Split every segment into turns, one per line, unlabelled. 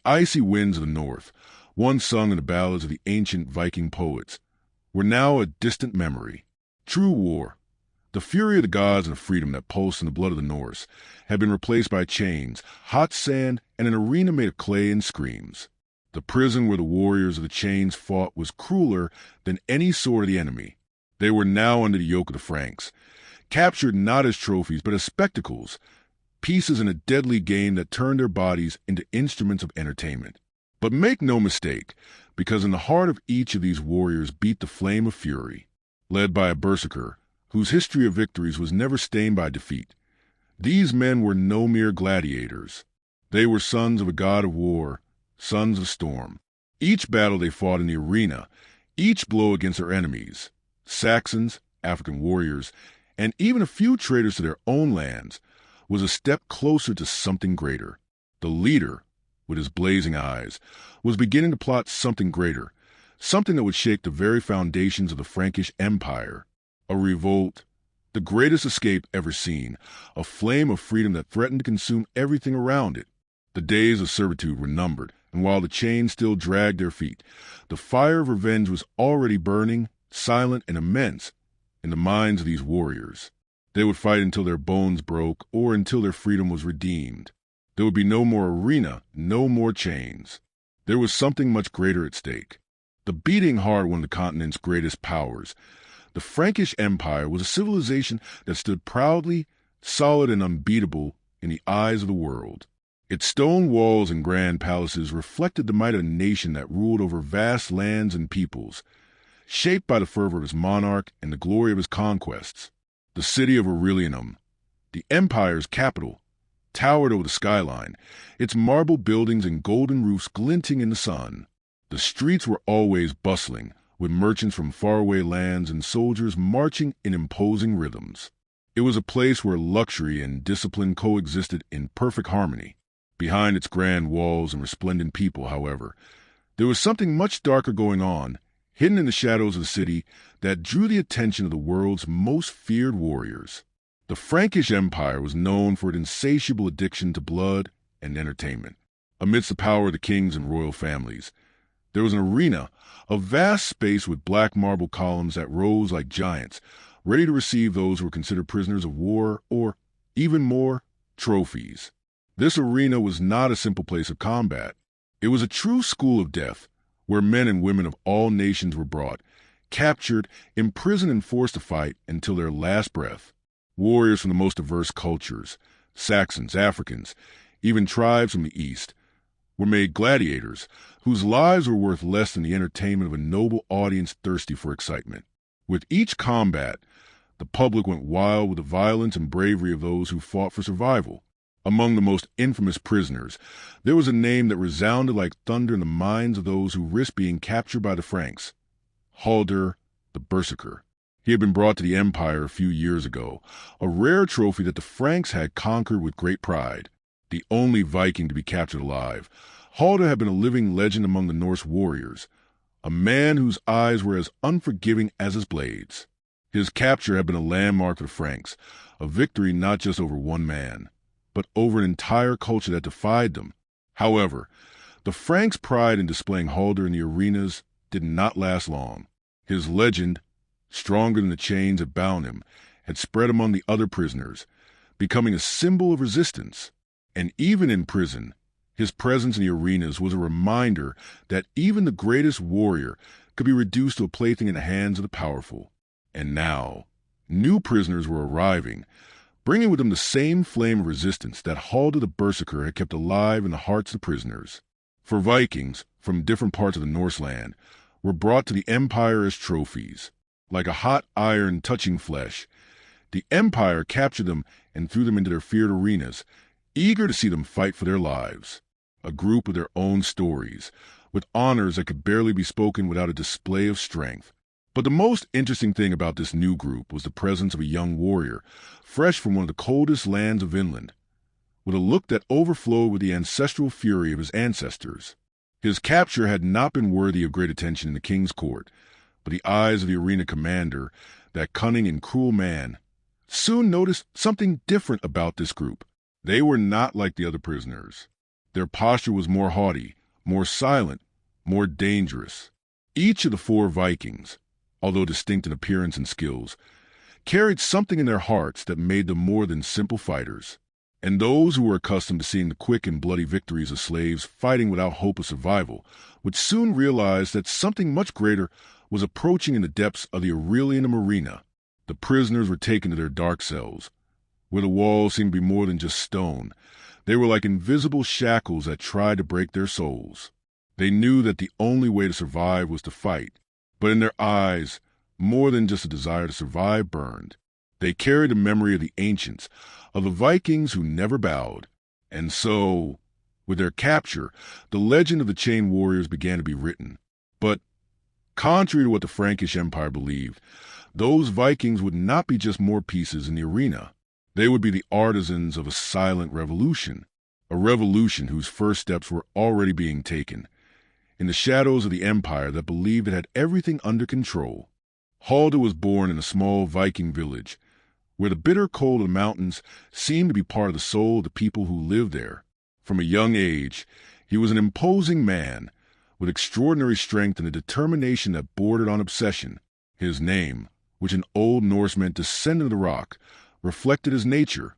icy winds of the north, once sung in the ballads of the ancient Viking poets, were now a distant memory. True war, the fury of the gods and the freedom that pulsed in the blood of the Norse, had been replaced by chains, hot sand, and an arena made of clay and screams. The prison where the warriors of the chains fought was crueler than any sword of the enemy. They were now under the yoke of the Franks, captured not as trophies but as spectacles, pieces in a deadly game that turned their bodies into instruments of entertainment. But make no mistake, because in the heart of each of these warriors beat the flame of fury, led by a Berserker, whose history of victories was never stained by defeat. These men were no mere gladiators. They were sons of a god of war, sons of storm. Each battle they fought in the arena, each blow against their enemies, Saxons, African warriors, and even a few traitors to their own lands, was a step closer to something greater. The leader, with his blazing eyes, was beginning to plot something greater, something that would shake the very foundations of the Frankish Empire. A revolt, the greatest escape ever seen, a flame of freedom that threatened to consume everything around it. The days of servitude were numbered, and while the chains still dragged their feet, the fire of revenge was already burning, silent and immense, in the minds of these warriors. They would fight until their bones broke or until their freedom was redeemed. There would be no more arena, no more chains. There was something much greater at stake. The beating heart of one of the continent's greatest powers. The Frankish Empire was a civilization that stood proudly, solid and unbeatable in the eyes of the world. Its stone walls and grand palaces reflected the might of a nation that ruled over vast lands and peoples, shaped by the fervor of his monarch and the glory of his conquests. The city of Aurelianum, the empire's capital, towered over the skyline, its marble buildings and golden roofs glinting in the sun. The streets were always bustling, with merchants from faraway lands and soldiers marching in imposing rhythms. It was a place where luxury and discipline coexisted in perfect harmony. Behind its grand walls and resplendent people, however, there was something much darker going on, hidden in the shadows of the city, that drew the attention of the world's most feared warriors. The Frankish Empire was known for its insatiable addiction to blood and entertainment. Amidst the power of the kings and royal families, there was an arena, a vast space with black marble columns that rose like giants, ready to receive those who were considered prisoners of war or, even more, trophies. This arena was not a simple place of combat. It was a true school of death, where men and women of all nations were brought, captured, imprisoned, and forced to fight until their last breath. Warriors from the most diverse cultures, Saxons, Africans, even tribes from the East, were made gladiators whose lives were worth less than the entertainment of a noble audience thirsty for excitement. With each combat, the public went wild with the violence and bravery of those who fought for survival. Among the most infamous prisoners, there was a name that resounded like thunder in the minds of those who risked being captured by the Franks: Halder the Berserker. He had been brought to the Empire a few years ago, a rare trophy that the Franks had conquered with great pride. The only Viking to be captured alive, Halder had been a living legend among the Norse warriors, a man whose eyes were as unforgiving as his blades. His capture had been a landmark for the Franks, a victory not just over one man, but over an entire culture that defied them. However, the Franks' pride in displaying Halder in the arenas did not last long. His legend, stronger than the chains that bound him, had spread among the other prisoners, becoming a symbol of resistance. And even in prison, his presence in the arenas was a reminder that even the greatest warrior could be reduced to a plaything in the hands of the powerful. And now, new prisoners were arriving, bringing with them the same flame of resistance that Halder the Berserker had kept alive in the hearts of the prisoners. For Vikings, from different parts of the Norseland, were brought to the Empire as trophies. Like a hot iron touching flesh, the Empire captured them and threw them into their feared arenas, eager to see them fight for their lives. A group with their own stories, with honors that could barely be spoken without a display of strength. But the most interesting thing about this new group was the presence of a young warrior, fresh from one of the coldest lands of Vinland, with a look that overflowed with the ancestral fury of his ancestors. His capture had not been worthy of great attention in the king's court, but the eyes of the arena commander, that cunning and cruel man, soon noticed something different about this group. They were not like the other prisoners. Their posture was more haughty, more silent, more dangerous. Each of the 4 Vikings, although distinct in appearance and skills, carried something in their hearts that made them more than simple fighters. And those who were accustomed to seeing the quick and bloody victories of slaves fighting without hope of survival would soon realize that something much greater was approaching in the depths of the Aurelianum arena. The prisoners were taken to their dark cells, where the walls seemed to be more than just stone. They were like invisible shackles that tried to break their souls. They knew that the only way to survive was to fight, but in their eyes, more than just a desire to survive burned. They carried the memory of the ancients, of the Vikings who never bowed. And so, with their capture, the legend of the chained warriors began to be written. But, contrary to what the Frankish Empire believed, those Vikings would not be just more pieces in the arena. They would be the artisans of a silent revolution, a revolution whose first steps were already being taken, in the shadows of the empire that believed it had everything under control. Halder was born in a small Viking village, where the bitter cold of the mountains seemed to be part of the soul of the people who lived there. From a young age, he was an imposing man, with extraordinary strength and a determination that bordered on obsession. His name, which in Old Norse meant descendant of the rock, reflected his nature: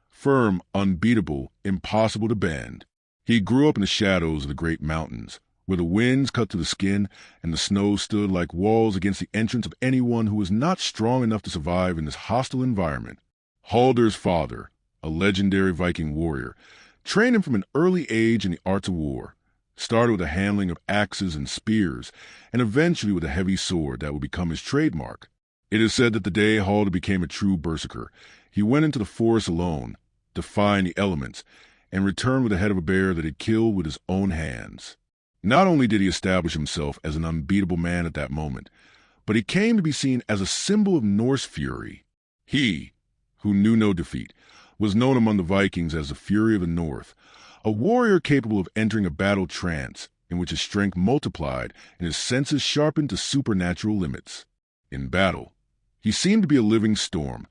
firm, unbeatable, impossible to bend. He grew up in the shadows of the great mountains, where the winds cut to the skin and the snow stood like walls against the entrance of anyone who was not strong enough to survive in this hostile environment. Halder's father, a legendary Viking warrior, trained him from an early age in the arts of war, started with the handling of axes and spears, and eventually with a heavy sword that would become his trademark. It is said that the day Halder became a true Berserker, he went into the forest alone, defying the elements, and returned with the head of a bear that he'd killed with his own hands. Not only did he establish himself as an unbeatable man at that moment, but he came to be seen as a symbol of Norse fury. He, who knew no defeat, was known among the Vikings as the Fury of the North, a warrior capable of entering a battle trance in which his strength multiplied and his senses sharpened to supernatural limits. In battle, he seemed to be a living storm,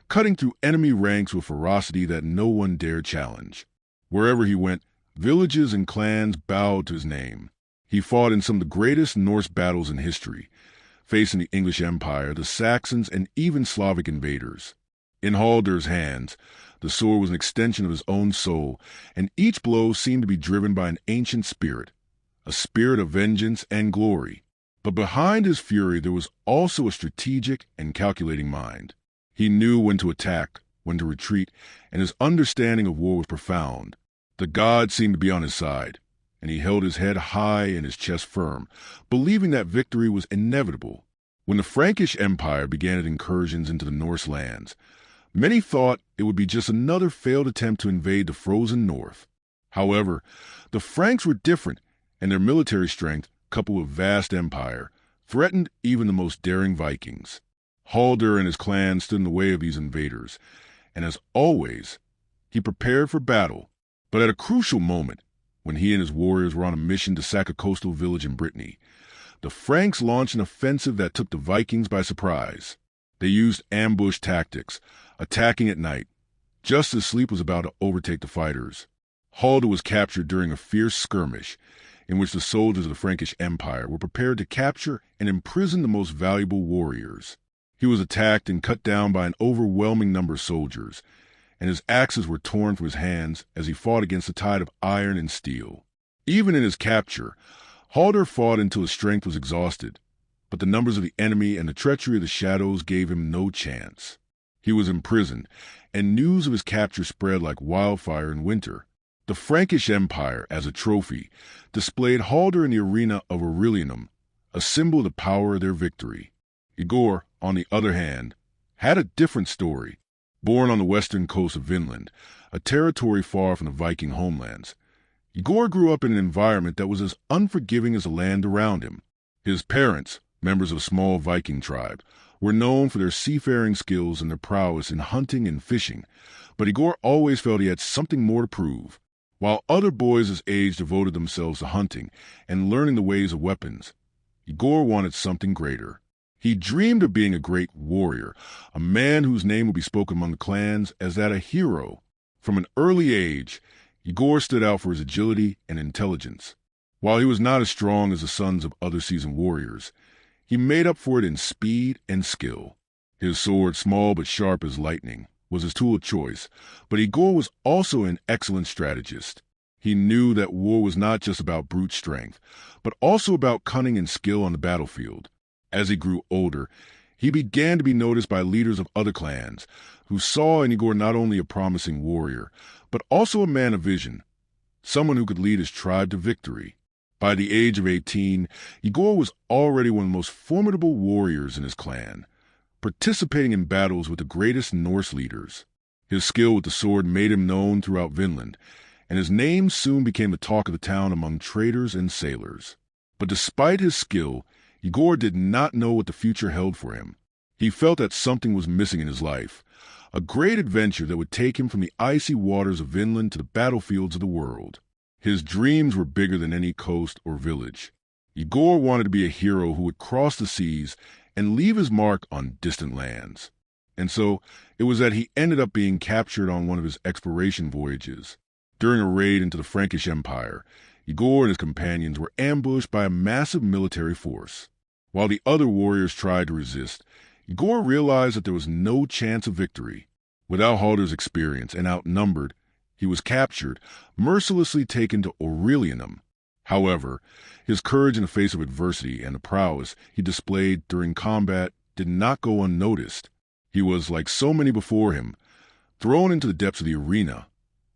cutting through enemy ranks with ferocity that no one dared challenge. Wherever he went, villages and clans bowed to his name. He fought in some of the greatest Norse battles in history, facing the English Empire, the Saxons, and even Slavic invaders. In Halder's hands, the sword was an extension of his own soul, and each blow seemed to be driven by an ancient spirit, a spirit of vengeance and glory. But behind his fury there was also a strategic and calculating mind. He knew when to attack, when to retreat, and his understanding of war was profound. The gods seemed to be on his side, and he held his head high and his chest firm, believing that victory was inevitable. When the Frankish Empire began its incursions into the Norse lands, many thought it would be just another failed attempt to invade the frozen north. However, the Franks were different, and their military strength, coupled with vast empire, threatened even the most daring Vikings. Halder and his clan stood in the way of these invaders, and as always, he prepared for battle. But at a crucial moment, when he and his warriors were on a mission to sack a coastal village in Brittany, the Franks launched an offensive that took the Vikings by surprise. They used ambush tactics, attacking at night, just as sleep was about to overtake the fighters. Halder was captured during a fierce skirmish, in which the soldiers of the Frankish Empire were prepared to capture and imprison the most valuable warriors. He was attacked and cut down by an overwhelming number of soldiers, and his axes were torn from his hands as he fought against a tide of iron and steel. Even in his capture, Halder fought until his strength was exhausted, but the numbers of the enemy and the treachery of the shadows gave him no chance. He was imprisoned, and news of his capture spread like wildfire in winter. The Frankish Empire, as a trophy, displayed Halder in the arena of Aurelianum, a symbol of the power of their victory. Igor, on the other hand, had a different story. Born on the western coast of Vinland, a territory far from the Viking homelands, Igor grew up in an environment that was as unforgiving as the land around him. His parents, members of a small Viking tribe, were known for their seafaring skills and their prowess in hunting and fishing, but Igor always felt he had something more to prove. While other boys his age devoted themselves to hunting and learning the ways of weapons, Igor wanted something greater. He dreamed of being a great warrior, a man whose name would be spoken among the clans as that a hero. From an early age, Igor stood out for his agility and intelligence. While he was not as strong as the sons of other seasoned warriors, he made up for it in speed and skill. His sword, small but sharp as lightning, was his tool of choice, but Igor was also an excellent strategist. He knew that war was not just about brute strength, but also about cunning and skill on the battlefield. As he grew older, he began to be noticed by leaders of other clans, who saw in Igor not only a promising warrior, but also a man of vision, someone who could lead his tribe to victory. By the age of 18, Igor was already one of the most formidable warriors in his clan, participating in battles with the greatest Norse leaders. His skill with the sword made him known throughout Vinland, and his name soon became the talk of the town among traders and sailors. But despite his skill, Igor did not know what the future held for him. He felt that something was missing in his life, a great adventure that would take him from the icy waters of Vinland to the battlefields of the world. His dreams were bigger than any coast or village. Igor wanted to be a hero who would cross the seas and leave his mark on distant lands. And so it was that he ended up being captured on one of his exploration voyages. During a raid into the Frankish Empire, Igor and his companions were ambushed by a massive military force. While the other warriors tried to resist, Igor realized that there was no chance of victory. Without Halder's experience and outnumbered, he was captured, mercilessly taken to Aurelianum. However, his courage in the face of adversity and the prowess he displayed during combat did not go unnoticed. He was, like so many before him, thrown into the depths of the arena,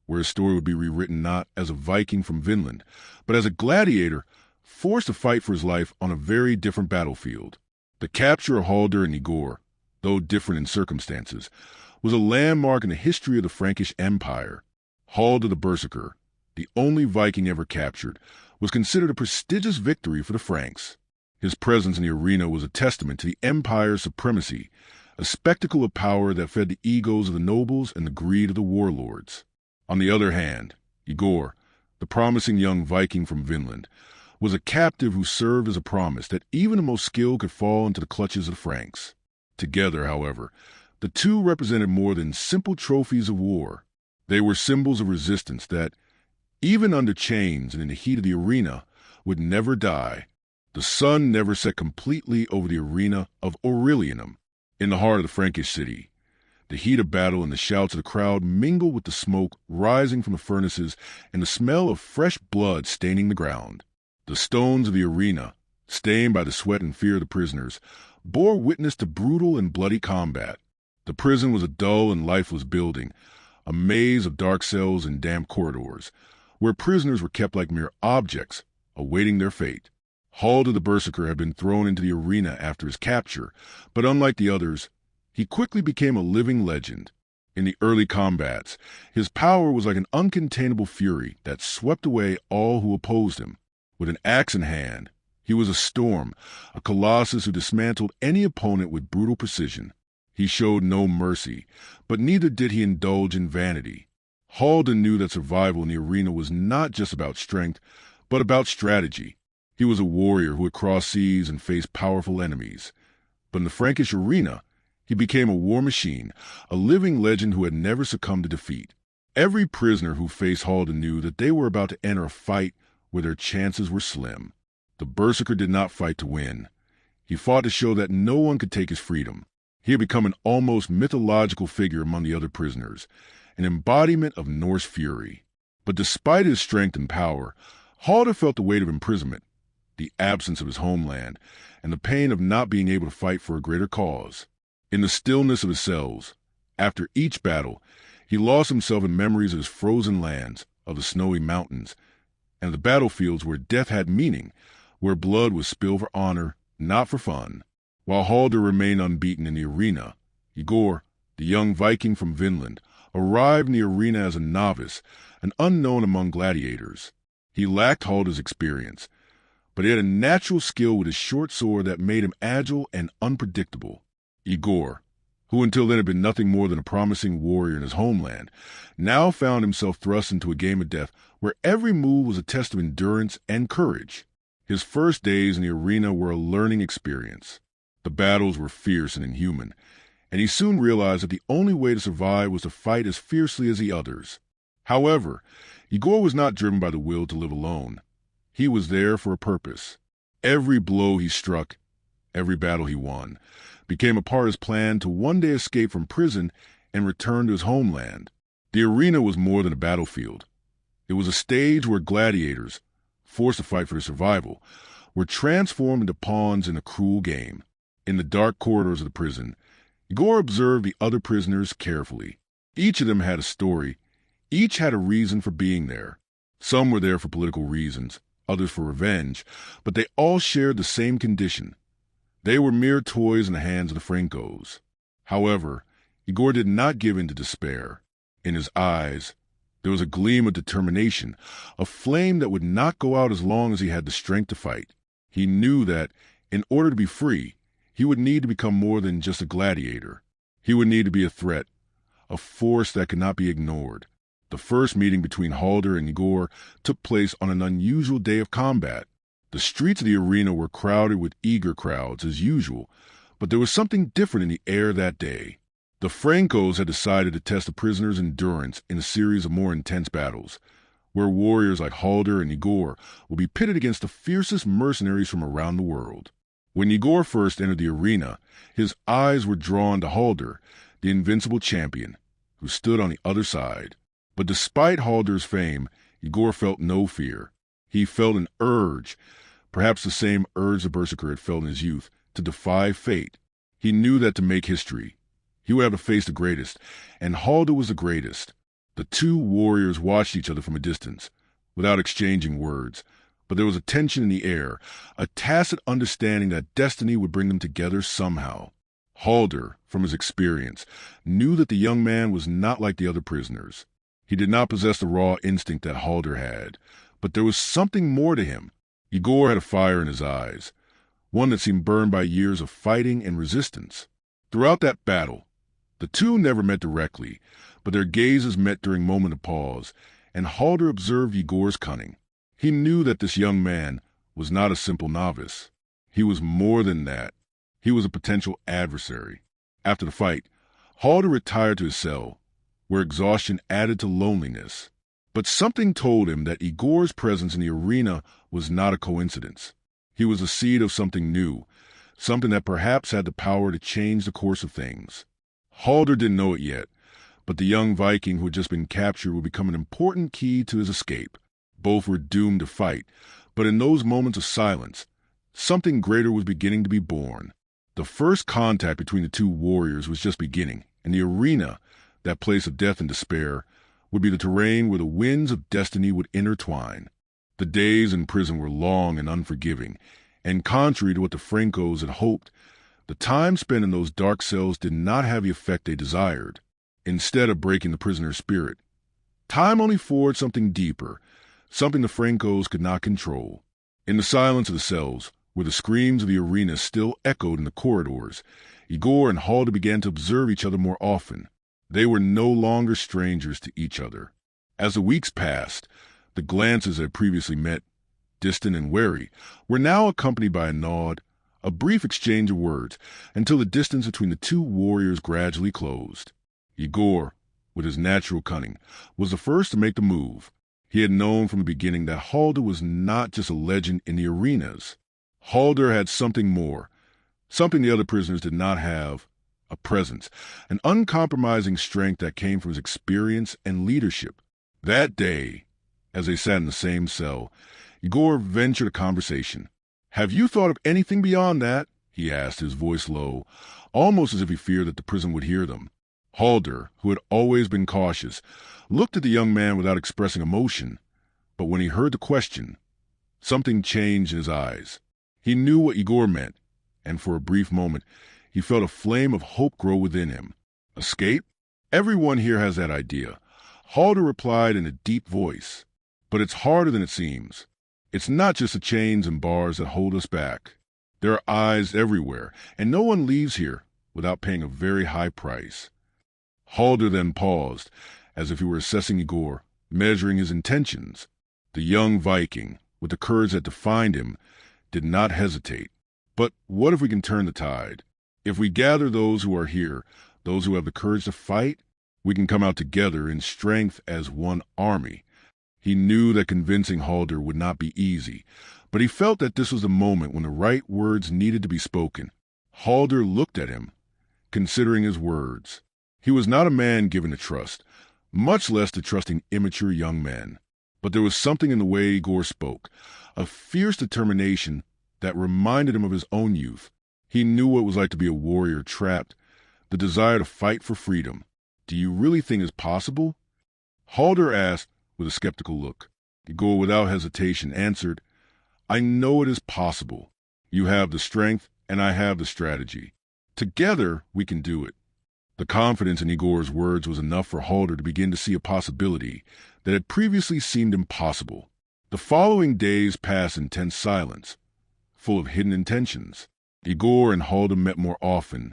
where his story would be rewritten not as a Viking from Vinland, but as a gladiator forced to fight for his life on a very different battlefield. The capture of Halder and Igor, though different in circumstances, was a landmark in the history of the Frankish Empire. Halder the Berserker, the only Viking ever captured, was considered a prestigious victory for the Franks. His presence in the arena was a testament to the empire's supremacy, a spectacle of power that fed the egos of the nobles and the greed of the warlords. On the other hand, Igor, the promising young Viking from Vinland, was a captive who served as a promise that even the most skilled could fall into the clutches of the Franks. Together, however, the two represented more than simple trophies of war. They were symbols of resistance that, even under chains and in the heat of the arena, would never die. The sun never set completely over the arena of Aurelianum, in the heart of the Frankish city. The heat of battle and the shouts of the crowd mingled with the smoke rising from the furnaces and the smell of fresh blood staining the ground. The stones of the arena, stained by the sweat and fear of the prisoners, bore witness to brutal and bloody combat. The prison was a dull and lifeless building, a maze of dark cells and damp corridors, where prisoners were kept like mere objects, awaiting their fate. Halder the Berserker had been thrown into the arena after his capture, but unlike the others, he quickly became a living legend. In the early combats, his power was like an uncontainable fury that swept away all who opposed him. With an axe in hand, he was a storm, a colossus who dismantled any opponent with brutal precision. He showed no mercy, but neither did he indulge in vanity. Halder knew that survival in the arena was not just about strength, but about strategy. He was a warrior who had crossed seas and faced powerful enemies. But in the Frankish arena, he became a war machine, a living legend who had never succumbed to defeat. Every prisoner who faced Halder knew that they were about to enter a fight where their chances were slim. The Berserker did not fight to win. He fought to show that no one could take his freedom. He had become an almost mythological figure among the other prisoners, an embodiment of Norse fury. But despite his strength and power, Halder felt the weight of imprisonment, the absence of his homeland, and the pain of not being able to fight for a greater cause. In the stillness of his cells, after each battle, he lost himself in memories of his frozen lands, of the snowy mountains, and the battlefields where death had meaning, where blood was spilled for honor, not for fun. While Halder remained unbeaten in the arena, Igor, the young Viking from Vinland, arrived in the arena as a novice, an unknown among gladiators. He lacked Halder's experience, but he had a natural skill with his short sword that made him agile and unpredictable. Igor, who until then had been nothing more than a promising warrior in his homeland, now found himself thrust into a game of death where every move was a test of endurance and courage. His first days in the arena were a learning experience. The battles were fierce and inhuman, and he soon realized that the only way to survive was to fight as fiercely as the others. However, Igor was not driven by the will to live alone. He was there for a purpose. Every blow he struck, every battle he won, became a part of his plan to one day escape from prison and return to his homeland. The arena was more than a battlefield. It was a stage where gladiators, forced to fight for their survival, were transformed into pawns in a cruel game. In the dark corridors of the prison, Igor observed the other prisoners carefully. Each of them had a story. Each had a reason for being there. Some were there for political reasons, others for revenge, but they all shared the same condition. They were mere toys in the hands of the Francos. However, Igor did not give in to despair. In his eyes, there was a gleam of determination, a flame that would not go out as long as he had the strength to fight. He knew that, in order to be free, he would need to become more than just a gladiator. He would need to be a threat, a force that could not be ignored. The first meeting between Halder and Igor took place on an unusual day of combat. The streets of the arena were crowded with eager crowds, as usual, but there was something different in the air that day. The Francos had decided to test the prisoners' endurance in a series of more intense battles, where warriors like Halder and Igor would be pitted against the fiercest mercenaries from around the world. When Igor first entered the arena, his eyes were drawn to Halder, the invincible champion, who stood on the other side. But despite Halder's fame, Igor felt no fear. He felt an urge, perhaps the same urge the Berserker had felt in his youth, to defy fate. He knew that to make history, he would have to face the greatest, and Halder was the greatest. The two warriors watched each other from a distance, without exchanging words, but there was a tension in the air, a tacit understanding that destiny would bring them together somehow. Halder, from his experience, knew that the young man was not like the other prisoners. He did not possess the raw instinct that Halder had, but there was something more to him. Igor had a fire in his eyes, one that seemed burned by years of fighting and resistance. Throughout that battle, the two never met directly, but their gazes met during moments of pause, and Halder observed Igor's cunning. He knew that this young man was not a simple novice. He was more than that. He was a potential adversary. After the fight, Halder retired to his cell, where exhaustion added to loneliness. But something told him that Igor's presence in the arena was not a coincidence. He was the seed of something new, something that perhaps had the power to change the course of things. Halder didn't know it yet, but the young Viking who had just been captured would become an important key to his escape. Both were doomed to fight, but in those moments of silence, something greater was beginning to be born. The first contact between the two warriors was just beginning, and the arena, that place of death and despair, would be the terrain where the winds of destiny would intertwine. The days in prison were long and unforgiving, and contrary to what the Francos had hoped, the time spent in those dark cells did not have the effect they desired. Instead of breaking the prisoner's spirit, time only forged something deeper, something the Francos could not control. In the silence of the cells, where the screams of the arena still echoed in the corridors, Igor and Halder began to observe each other more often. They were no longer strangers to each other. As the weeks passed, the glances that had previously met, distant and wary, were now accompanied by a nod, a brief exchange of words, until the distance between the two warriors gradually closed. Igor, with his natural cunning, was the first to make the move. He had known from the beginning that Halder was not just a legend in the arenas. Halder had something more, something the other prisoners did not have, a presence, an uncompromising strength that came from his experience and leadership. That day, as they sat in the same cell, Igor ventured a conversation. "Have you thought of anything beyond that?" he asked, his voice low, almost as if he feared that the prison would hear them. Halder, who had always been cautious, looked at the young man without expressing emotion, but when he heard the question, something changed in his eyes. He knew what Igor meant, and for a brief moment, he felt a flame of hope grow within him. Escape? Everyone here has that idea. Halder replied in a deep voice. But it's harder than it seems. It's not just the chains and bars that hold us back. There are eyes everywhere, and no one leaves here without paying a very high price. Halder then paused, as if he were assessing Igor, measuring his intentions. The young Viking, with the courage that defined him, did not hesitate. But what if we can turn the tide? If we gather those who are here, those who have the courage to fight, We can come out together in strength as one army. He knew that convincing Halder would not be easy, but he felt that this was the moment when the right words needed to be spoken. Halder looked at him, considering his words. He was not a man given to trust, much less to trusting immature young men. But there was something in the way Igor spoke, a fierce determination that reminded him of his own youth. He knew what it was like to be a warrior trapped, the desire to fight for freedom. Do you really think it's possible? Halder asked with a skeptical look. Igor, without hesitation, answered, I know it is possible. You have the strength, and I have the strategy. Together, we can do it. The confidence in Igor's words was enough for Halder to begin to see a possibility that had previously seemed impossible. The following days passed in tense silence, full of hidden intentions. Igor and Halder met more often,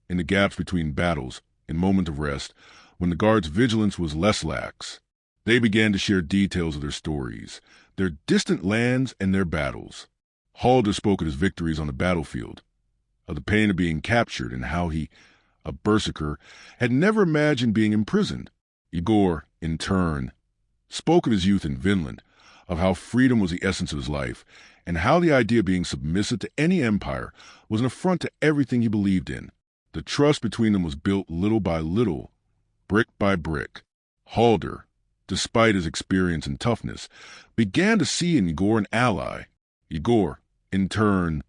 in the gaps between battles, in moments of rest, when the guard's vigilance was less lax. They began to share details of their stories, their distant lands and their battles. Halder spoke of his victories on the battlefield, of the pain of being captured and how he, a berserker, had never imagined being imprisoned. Igor, in turn, spoke of his youth in Vinland, of how freedom was the essence of his life, and how the idea of being submissive to any empire was an affront to everything he believed in. The trust between them was built little by little, brick by brick. Halder, despite his experience and toughness, began to see in Igor an ally. Igor, in turn,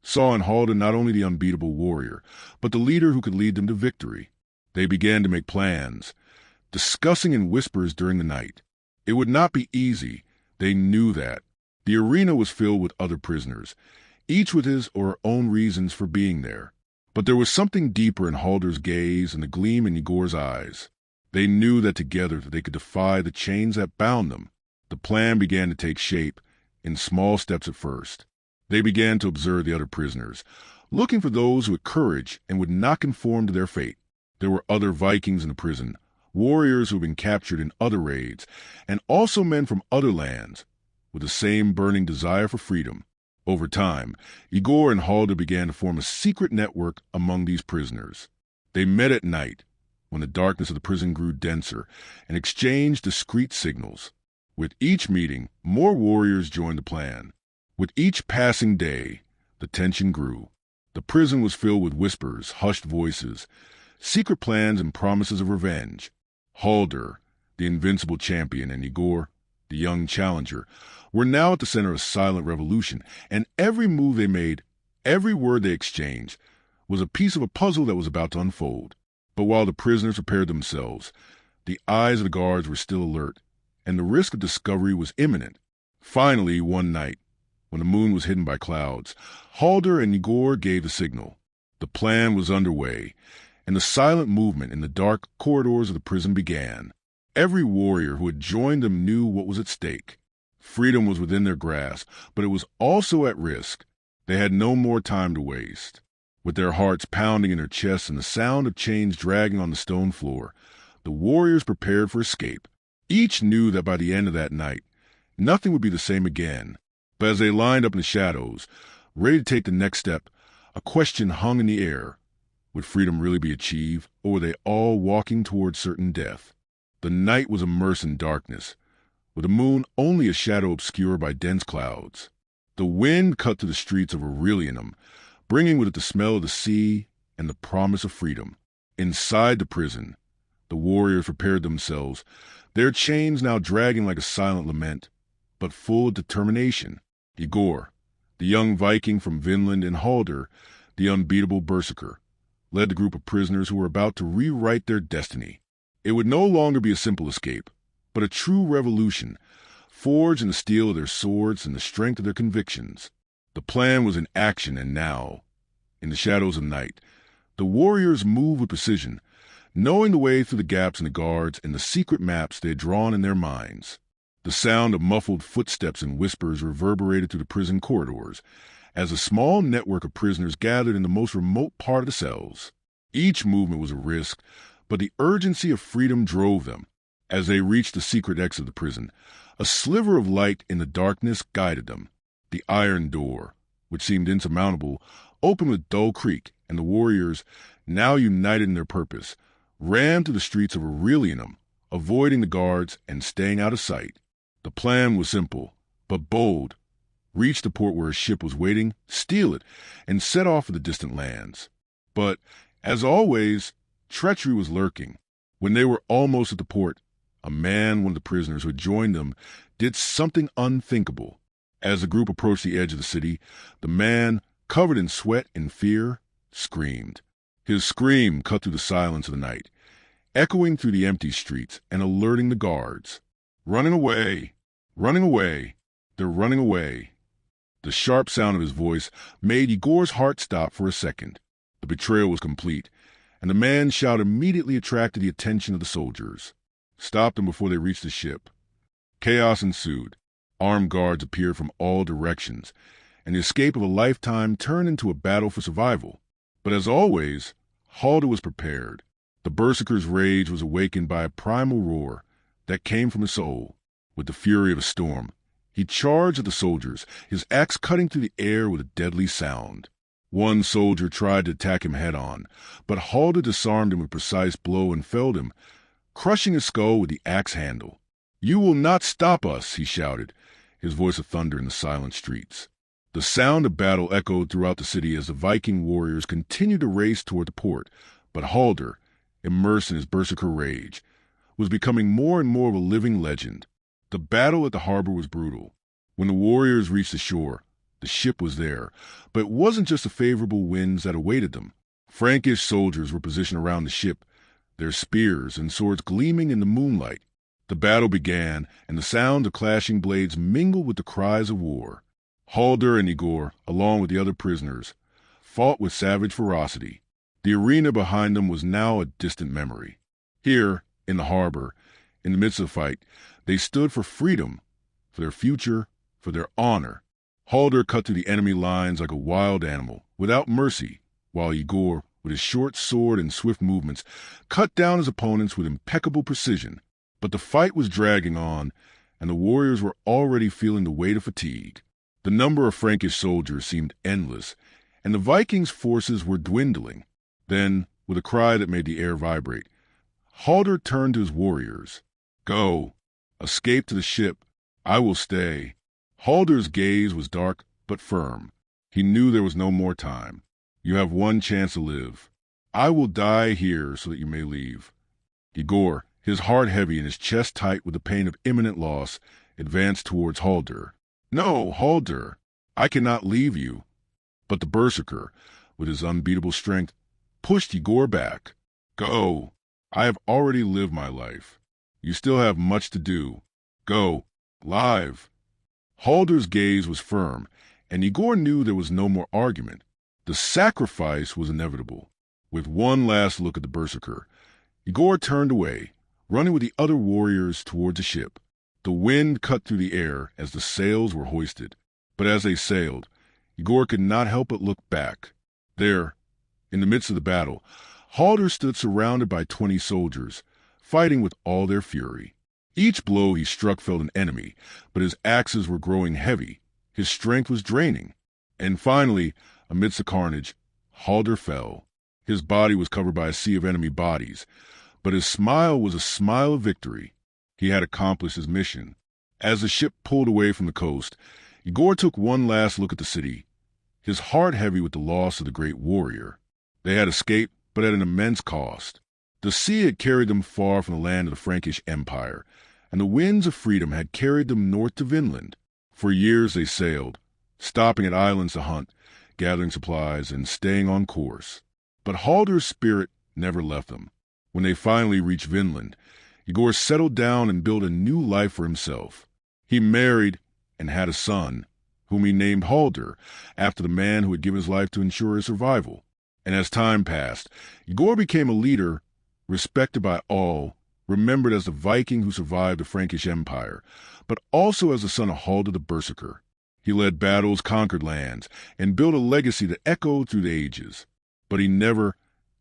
saw in Halder not only the unbeatable warrior, but the leader who could lead them to victory. They began to make plans, discussing in whispers during the night. It would not be easy, they knew that. The arena was filled with other prisoners, each with his or her own reasons for being there. But there was something deeper in Halder's gaze and the gleam in Igor's eyes. They knew that together they could defy the chains that bound them. The plan began to take shape, in small steps at first. They began to observe the other prisoners, looking for those who had courage and would not conform to their fate. There were other Vikings in the prison, warriors who had been captured in other raids, and also men from other lands, with the same burning desire for freedom. Over time, Igor and Halder began to form a secret network among these prisoners. They met at night, when the darkness of the prison grew denser, and exchanged discreet signals. With each meeting, more warriors joined the plan. With each passing day, the tension grew. The prison was filled with whispers, hushed voices, secret plans and promises of revenge. Halder, the invincible champion, and Igor, the young challenger, were now at the center of a silent revolution, and every move they made, every word they exchanged, was a piece of a puzzle that was about to unfold. But while the prisoners prepared themselves, the eyes of the guards were still alert, and the risk of discovery was imminent. Finally, one night, when the moon was hidden by clouds, Halder and Igor gave the signal. The plan was underway, and the silent movement in the dark corridors of the prison began. Every warrior who had joined them knew what was at stake. Freedom was within their grasp, but it was also at risk. They had no more time to waste. With their hearts pounding in their chests and the sound of chains dragging on the stone floor, the warriors prepared for escape. Each knew that by the end of that night, nothing would be the same again. But as they lined up in the shadows, ready to take the next step, a question hung in the air. Would freedom really be achieved, or were they all walking toward certain death? The night was immersed in darkness, with the moon only a shadow obscured by dense clouds. The wind cut through the streets of Aurelianum, bringing with it the smell of the sea and the promise of freedom. Inside the prison, the warriors prepared themselves, their chains now dragging like a silent lament, but full of determination. Igor, the young Viking from Vinland, and Halder, the unbeatable Berserker, led the group of prisoners who were about to rewrite their destiny. It would no longer be a simple escape, but a true revolution, forged in the steel of their swords and the strength of their convictions. The plan was in action, and now, in the shadows of night, the warriors moved with precision, knowing the way through the gaps in the guards and the secret maps they had drawn in their minds. The sound of muffled footsteps and whispers reverberated through the prison corridors, as a small network of prisoners gathered in the most remote part of the cells. Each movement was a risk, but the urgency of freedom drove them. As they reached the secret exit of the prison, a sliver of light in the darkness guided them. The iron door, which seemed insurmountable, opened with a dull creak, and the warriors, now united in their purpose, ran through the streets of Aurelianum, avoiding the guards and staying out of sight. The plan was simple, but bold. Reach the port where a ship was waiting, steal it, and set off for the distant lands. But, as always, treachery was lurking. When they were almost at the port, a man, one of the prisoners who had joined them, did something unthinkable. As the group approached the edge of the city, the man, covered in sweat and fear, screamed. His scream cut through the silence of the night, echoing through the empty streets and alerting the guards. Running away! Running away! They're running away! The sharp sound of his voice made Igor's heart stop for a second. The betrayal was complete, and the man's shout immediately attracted the attention of the soldiers. Stopped them before they reached the ship. Chaos ensued. Armed guards appeared from all directions, and the escape of a lifetime turned into a battle for survival. But as always, Halder was prepared. The Berserker's rage was awakened by a primal roar that came from his soul. With the fury of a storm, he charged at the soldiers, his axe cutting through the air with a deadly sound. One soldier tried to attack him head-on, but Halder disarmed him with a precise blow and felled him, crushing his skull with the axe handle. "You will not stop us," he shouted, his voice a thunder in the silent streets. The sound of battle echoed throughout the city as the Viking warriors continued to race toward the port, but Halder, immersed in his Berserker rage, was becoming more and more of a living legend. The battle at the harbor was brutal. When the warriors reached the shore, the ship was there, but it wasn't just the favorable winds that awaited them. Frankish soldiers were positioned around the ship, their spears and swords gleaming in the moonlight. The battle began, and the sound of clashing blades mingled with the cries of war. Halder and Igor, along with the other prisoners, fought with savage ferocity. The arena behind them was now a distant memory. Here, in the harbor, in the midst of the fight, they stood for freedom, for their future, for their honor. Halder cut through the enemy lines like a wild animal, without mercy, while Igor, with his short sword and swift movements, cut down his opponents with impeccable precision. But the fight was dragging on, and the warriors were already feeling the weight of fatigue. The number of Frankish soldiers seemed endless, and the Vikings' forces were dwindling. Then, with a cry that made the air vibrate, Halder turned to his warriors. "Go! Escape to the ship. I will stay." Halder's gaze was dark but firm. He knew there was no more time. "You have one chance to live. I will die here so that you may leave." Igor, his heart heavy and his chest tight with the pain of imminent loss, advanced towards Halder. "No, Halder, I cannot leave you." But the Berserker, with his unbeatable strength, pushed Igor back. "Go. I have already lived my life. You still have much to do. Go. Live." Halder's gaze was firm, and Igor knew there was no more argument. The sacrifice was inevitable. With one last look at the Berserker, Igor turned away, running with the other warriors towards the ship. The wind cut through the air as the sails were hoisted, but as they sailed, Igor could not help but look back. There, in the midst of the battle, Halder stood surrounded by 20 soldiers, fighting with all their fury. Each blow he struck felled an enemy, but his axes were growing heavy, his strength was draining. And finally, amidst the carnage, Halder fell. His body was covered by a sea of enemy bodies, but his smile was a smile of victory. He had accomplished his mission. As the ship pulled away from the coast, Igor took one last look at the city, his heart heavy with the loss of the great warrior. They had escaped, but at an immense cost. The sea had carried them far from the land of the Frankish Empire, and the winds of freedom had carried them north to Vinland. For years they sailed, stopping at islands to hunt, gathering supplies, and staying on course. But Halder's spirit never left them. When they finally reached Vinland, Igor settled down and built a new life for himself. He married and had a son, whom he named Halder, after the man who had given his life to ensure his survival. And as time passed, Igor became a leader respected by all, remembered as the Viking who survived the Frankish Empire, but also as the son of Halder the Berserker. He led battles, conquered lands, and built a legacy that echoed through the ages. But he never,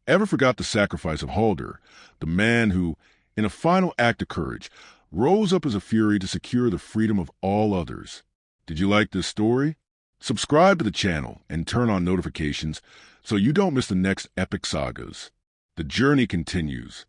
ever forgot the sacrifice of Halder, the man who, in a final act of courage, rose up as a fury to secure the freedom of all others. Did you like this story? Subscribe to the channel and turn on notifications so you don't miss the next epic sagas. The journey continues.